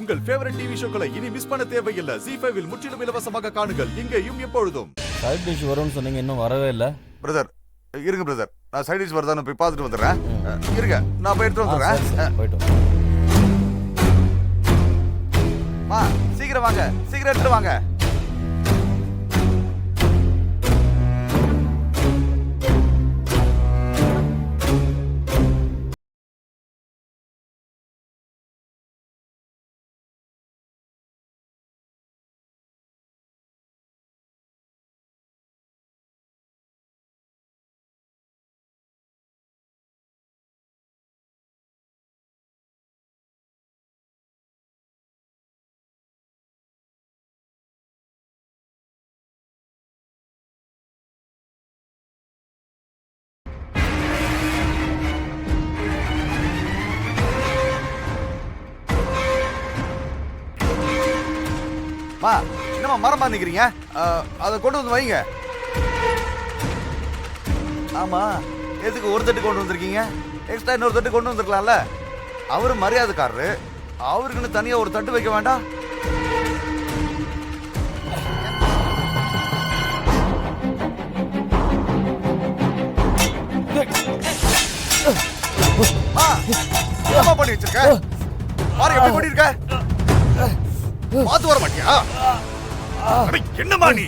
உங்கள் favourite TV ஷோக்களை இனி miss பண்ண தேவையில்லை. ZEE5 இல் முற்றிலும் இலவசமாக காணுங்கள், இங்கேயும் எப்பொழுதும். சைட் டிஷ் வரும்னு சொன்னீங்க, இன்னும் வரவே இல்லை. பிரதர் இருங்க பிரதர், நான் சைட் டிஷ் வருதான்னு போய் பார்த்துட்டு வந்துடுறேன். இருங்க, நான் போய் எடுத்து வந்துடுறேன். போயிட்டு சீக்கிரம் வாங்க, சீக்கிரம் எடுத்துட்டு வாங்க. என்னமா மரமா நிக்கிறீங்க? அதை கொண்டு வந்து வைங்க. ஆமா, எதுக்கு ஒரு தட்டு கொண்டு வந்திருக்கீங்க? எக்ஸ்ட்ரா இன்னொரு தட்டு கொண்டு வந்திருக்கலாம்ல. அவரு மரியாதைக்காரரு, அவருக்குன்னு தனியா ஒரு தட்டு வைக்க வேண்டாம்? என்னமா பண்ணி வச்சிருக்க? பாரு எப்படி பண்ணிருக்க. பாத்து வர மாட்டியா? என்னமா நீ?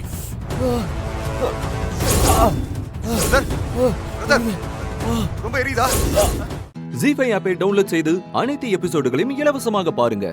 ரொம்ப எரியுதா? ZEE5 ஆப்பை டவுன்லோட் செய்து அனைத்து எபிசோடுகளையும் இலவசமாக பாருங்க.